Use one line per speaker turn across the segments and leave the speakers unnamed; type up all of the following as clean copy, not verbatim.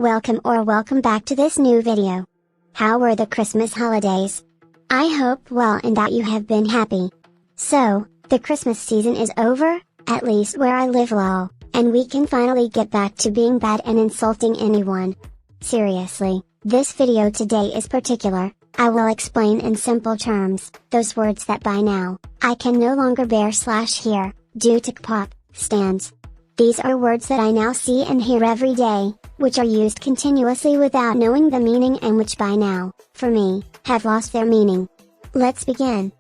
Welcome back to this new video. How were the Christmas holidays? I hope well and that you have been happy. So, the Christmas season is over, at least where I live lol, and we can finally get back to being bad and insulting anyone. Seriously, this video today is particular. I will explain in simple terms, those words that by now, I can no longer bear/hear, due to Kpop stands. These are words that I now see and hear every day, which are used continuously without knowing the meaning and which by now, for me, have lost their meaning. Let's begin.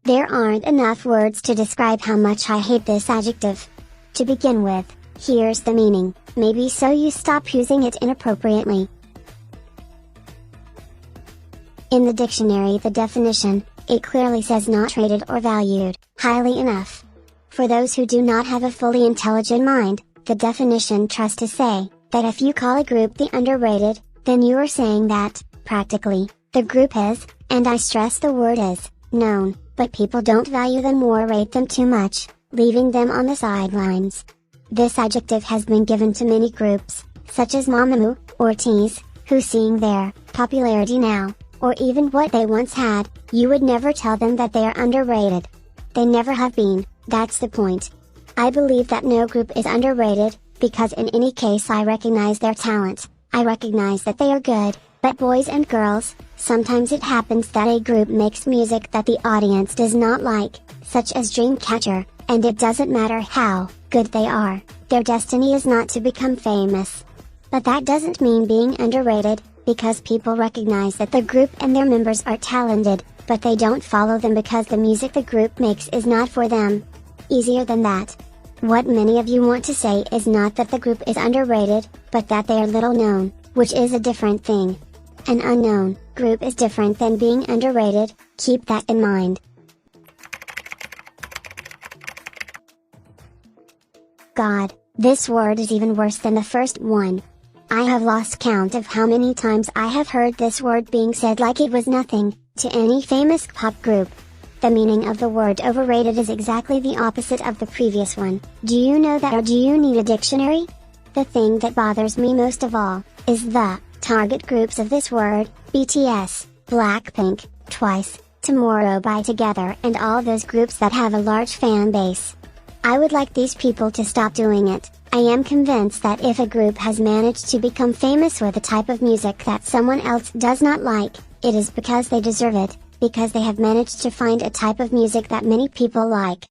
There aren't enough words to describe how much I hate this adjective. To begin with, here's the meaning, maybe so you stop using it inappropriately. In the dictionary, the definition, it clearly says not rated or valued highly enough. For those who do not have a fully intelligent mind, the definition tries to say that if you call a group the underrated, then you are saying that, practically, the group is, and I stress the word is, known, but people don't value them or rate them too much, leaving them on the sidelines. This adjective has been given to many groups, such as Mamamoo, or Tease, who seeing their popularity now, or even what they once had, you would never tell them that they are underrated. They never have been, that's the point. I believe that no group is underrated, because in any case I recognize their talent, I recognize that they are good, but boys and girls, sometimes it happens that a group makes music that the audience does not like, such as Dreamcatcher, and it doesn't matter how good they are, their destiny is not to become famous. But that doesn't mean being underrated, because people recognize that the group and their members are talented, but they don't follow them because the music the group makes is not for them. Easier than that. What many of you want to say is not that the group is underrated, but that they are little known, which is a different thing. An unknown group is different than being underrated, keep that in mind. God, this word is even worse than the first one. I have lost count of how many times I have heard this word being said like it was nothing, to any famous pop group. The meaning of the word overrated is exactly the opposite of the previous one. Do you know that, or do you need a dictionary? The thing that bothers me most of all, is the target groups of this word, BTS, Blackpink, Twice, Tomorrow by Together and all those groups that have a large fan base. I would like these people to stop doing it. I am convinced that if a group has managed to become famous with a type of music that someone else does not like, it is because they deserve it, because they have managed to find a type of music that many people like.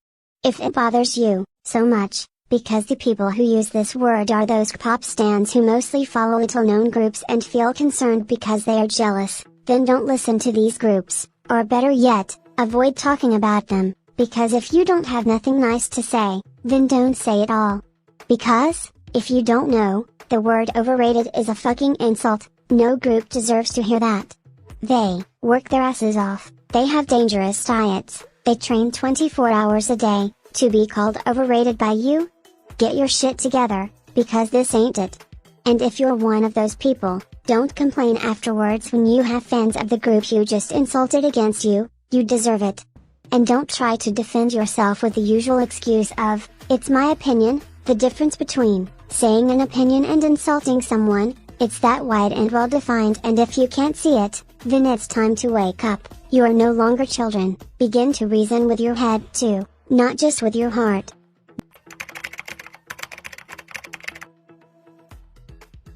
If it bothers you so much, because the people who use this word are those Kpop stans who mostly follow little-known groups and feel concerned because they are jealous, then don't listen to these groups, or better yet, avoid talking about them, because if you don't have nothing nice to say, then don't say it all. Because, if you don't know, the word overrated is a fucking insult, no group deserves to hear that. They work their asses off, they have dangerous diets, they train 24 hours a day, to be called overrated by you? Get your shit together, because this ain't it. And if you're one of those people, don't complain afterwards when you have fans of the group you just insulted against you, you deserve it. And don't try to defend yourself with the usual excuse of, it's my opinion. The difference between saying an opinion and insulting someone, it's that wide and well defined, and if you can't see it, then it's time to wake up. You are no longer children, begin to reason with your head too, not just with your heart.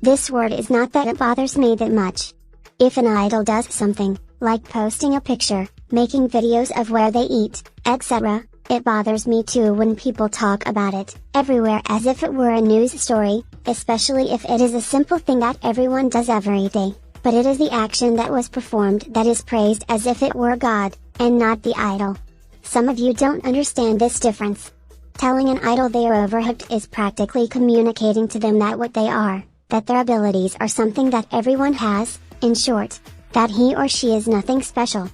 This word is not that it bothers me that much. If an idol does something, like posting a picture, making videos of where they eat, etc., it bothers me too when people talk about it everywhere as if it were a news story, especially if it is a simple thing that everyone does every day, but it is the action that was performed that is praised as if it were God, and not the idol. Some of you don't understand this difference. Telling an idol they are overhyped is practically communicating to them that what they are, that their abilities are something that everyone has, in short, that he or she is nothing special.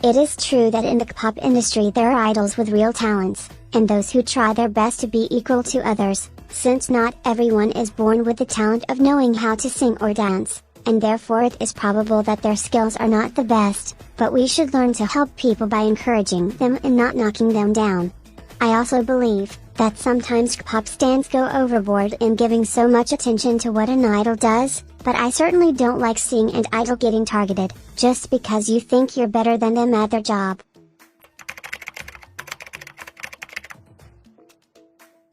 It is true that in the Kpop industry there are idols with real talents, and those who try their best to be equal to others, since not everyone is born with the talent of knowing how to sing or dance, and therefore it is probable that their skills are not the best, but we should learn to help people by encouraging them and not knocking them down. I also believe that sometimes Kpop stans go overboard in giving so much attention to what an idol does, but I certainly don't like seeing an idol getting targeted, just because you think you're better than them at their job.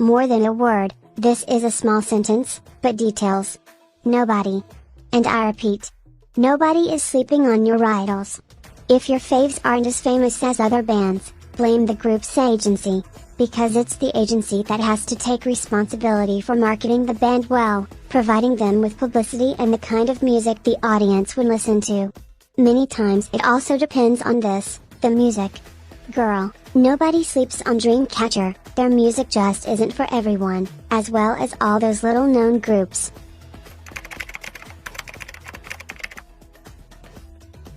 More than a word, this is a small sentence, but details. Nobody. And I repeat. Nobody is sleeping on your idols. If your faves aren't as famous as other bands, blame the group's agency, because it's the agency that has to take responsibility for marketing the band well, providing them with publicity and the kind of music the audience would listen to. Many times it also depends on this, the music. Girl, nobody sleeps on Dreamcatcher, their music just isn't for everyone, as well as all those little known groups.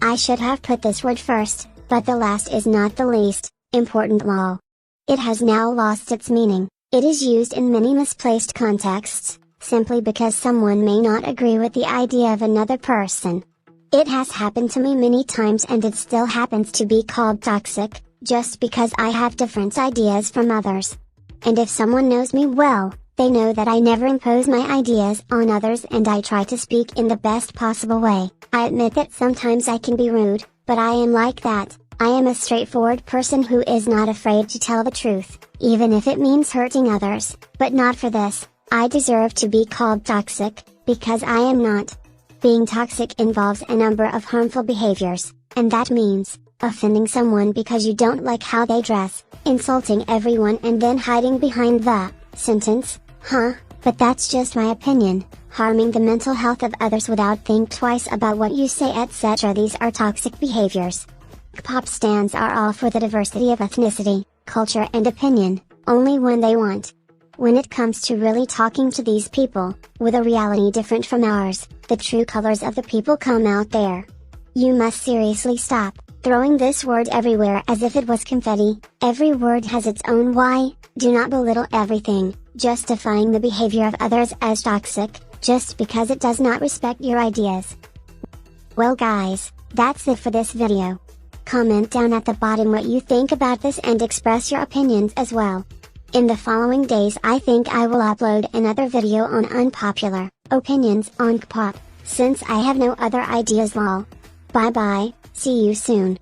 I should have put this word first, but the last is not the least important. Lol. It has now lost its meaning. It is used in many misplaced contexts, simply because someone may not agree with the idea of another person. It has happened to me many times and it still happens to be called toxic, just because I have different ideas from others. And if someone knows me well, they know that I never impose my ideas on others and I try to speak in the best possible way. I admit that sometimes I can be rude, but I am like that. I am a straightforward person who is not afraid to tell the truth, even if it means hurting others, but not for this. I deserve to be called toxic, because I am not. Being toxic involves a number of harmful behaviors, and that means offending someone because you don't like how they dress, insulting everyone and then hiding behind the sentence, "Huh, but that's just my opinion," harming the mental health of others without think twice about what you say, etc. These are toxic behaviors. Kpop stans are all for the diversity of ethnicity, culture and opinion, only when they want. When it comes to really talking to these people, with a reality different from ours, the true colors of the people come out there. You must seriously stop throwing this word everywhere as if it was confetti. Every word has its own why. Do not belittle everything, justifying the behavior of others as toxic, just because it does not respect your ideas. Well guys, that's it for this video. Comment down at the bottom what you think about this and express your opinions as well. In the following days I think I will upload another video on unpopular opinions on Kpop, since I have no other ideas. Lol. Bye bye, see you soon.